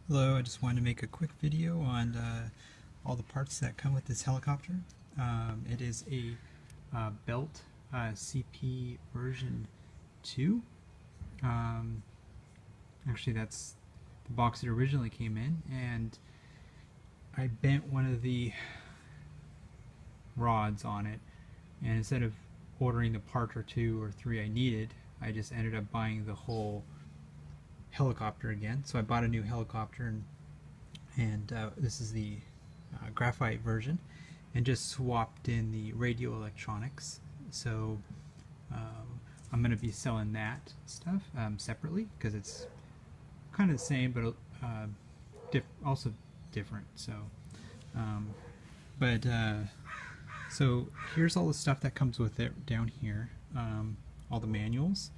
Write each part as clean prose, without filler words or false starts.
Hello, I just wanted to make a quick video on all the parts that come with this helicopter. It is a Belt CP version 2. Um, Actually, that's the box it originally came in, and I bent one of the rods on it, and instead of ordering the part or two or three I needed, I just ended up buying the whole helicopter again. So I bought a new helicopter, and this is the graphite version, and just swapped in the radio electronics. So I'm going to be selling that stuff separately because it's kind of the same, but also different. So but so here's all the stuff that comes with it down here, all the manuals.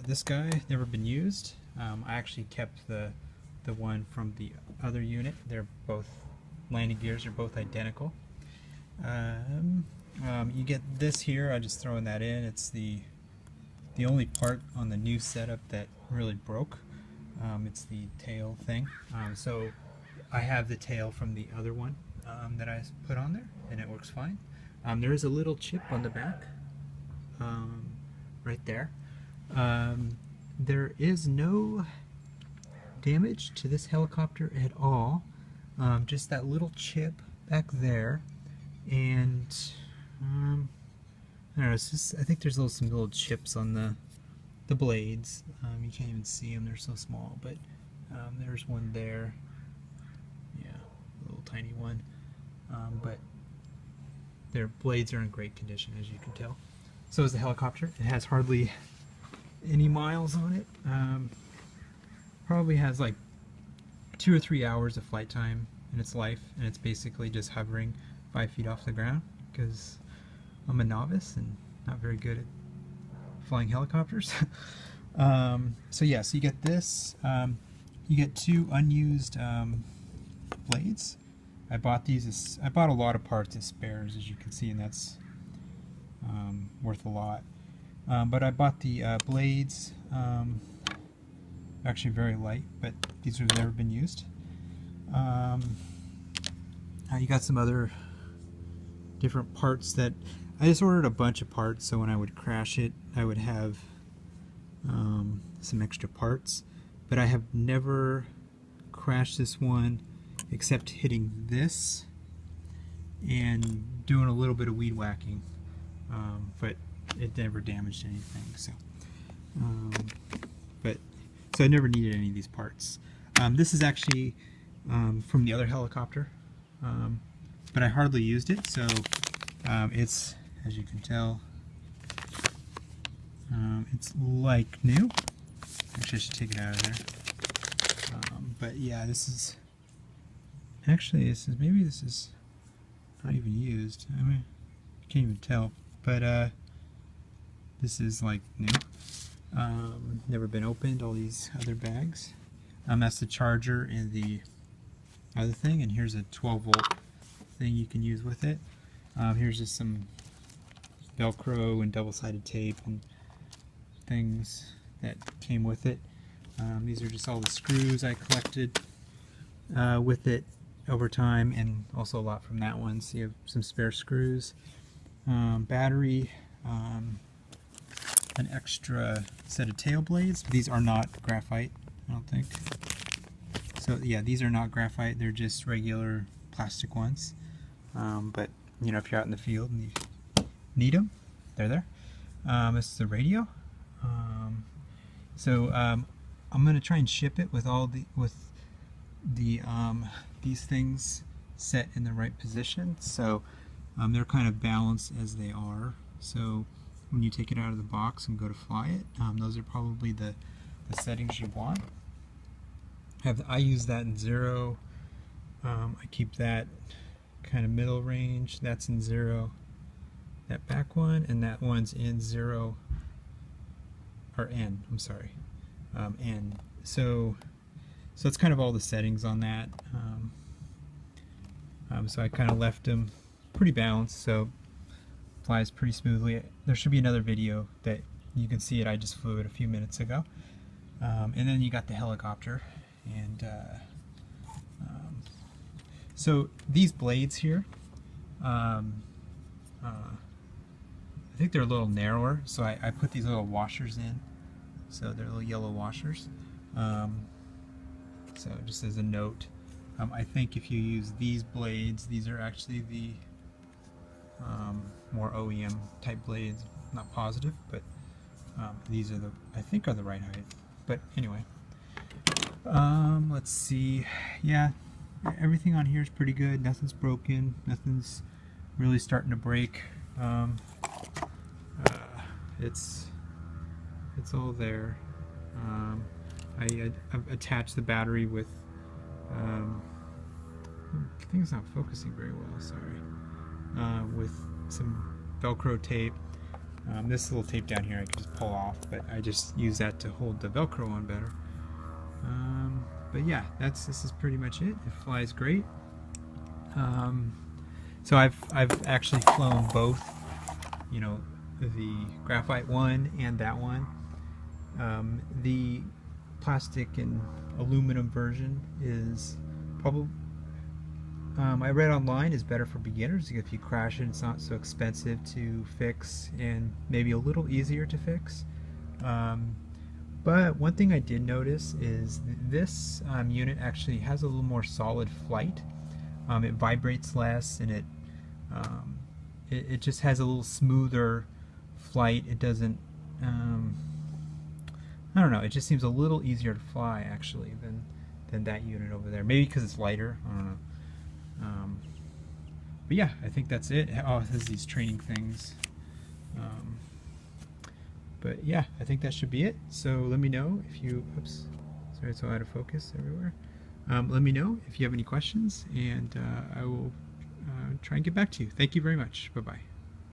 This guy never been used. I actually kept the one from the other unit. They're both landing gears are both identical. You get this here. I just throwing that in. It's the only part on the new setup that really broke. It's the tail thing. So I have the tail from the other one that I put on there, and it works fine. There is a little chip on the back, right there. There is no damage to this helicopter at all. Just that little chip back there, and I don't know. It's just, I think there's some little chips on the blades. You can't even see them; they're so small. But there's one there. Yeah, a little tiny one. But their blades are in great condition, as you can tell. So is the helicopter. It has hardly any miles on it. Probably has like 2 or 3 hours of flight time in its life, and it's basically just hovering 5 feet off the ground because I'm a novice and not very good at flying helicopters. So yeah, so you get this. You get 2 unused blades. I bought these. I bought a lot of parts as spares, as you can see, and that's worth a lot. But I bought the blades. Actually very light, but these have never been used. You got some other different parts that I just ordered a bunch of parts, so when I would crash it I would have some extra parts. But I have never crashed this one except hitting this and doing a little bit of weed whacking, but it never damaged anything. So so I never needed any of these parts. This is actually from the other helicopter, but I hardly used it, so it's, as you can tell, it's like new. Actually, I should take it out of there. But yeah, this is actually, maybe this is not even used. I mean, I can't even tell, but this is like new. Never been opened. All these other bags. That's the charger in the other thing, and here's a 12-volt thing you can use with it. Here's just some Velcro and double-sided tape and things that came with it. These are just all the screws I collected with it over time, and also a lot from that one. So you have some spare screws, battery, an extra set of tail blades. These are not graphite, I don't think. So yeah, these are not graphite, they're just regular plastic ones. But you know, if you're out in the field and you need them, they're there. This is the radio. I'm going to try and ship it with all these things set in the right position, so they're kind of balanced as they are. So when you take it out of the box and go to fly it, those are probably the settings you want. I use that in 0. I keep that kind of middle range. That's in 0. That back one, and that one's in 0, or N. I'm sorry, N. So it's kind of all the settings on that. So I kind of left them pretty balanced, so flies pretty smoothly. There should be another video that you can see it. I just flew it a few minutes ago. And then you got the helicopter, and so these blades here, I think they're a little narrower, so I put these little washers in, so they're little yellow washers. So just as a note, I think if you use these blades, these are actually the more OEM type blades. Not positive, but these are I think are the right height. But anyway, let's see. Yeah, everything on here is pretty good. Nothing's broken. Nothing's really starting to break. It's all there. I've attached the battery with. The thing's not focusing very well. Sorry. With some Velcro tape. This little tape down here I can just pull off, but I just use that to hold the Velcro on better. But yeah, this is pretty much it. It flies great. So I've actually flown both, you know, the graphite one and that one. The plastic and aluminum version is probably, I read online, is better for beginners. If you crash it, it's not so expensive to fix and maybe a little easier to fix. But one thing I did notice is this unit actually has a little more solid flight. It vibrates less, and it just has a little smoother flight. It doesn't, I don't know, it just seems a little easier to fly actually than that unit over there. Maybe because it's lighter, I don't know. But yeah, I think that's it. Oh, it has these training things. But yeah, I think that should be it. So let me know if you, oops, sorry, it's all out of focus everywhere. Let me know if you have any questions, and I will try and get back to you. Thank you very much. Bye-bye.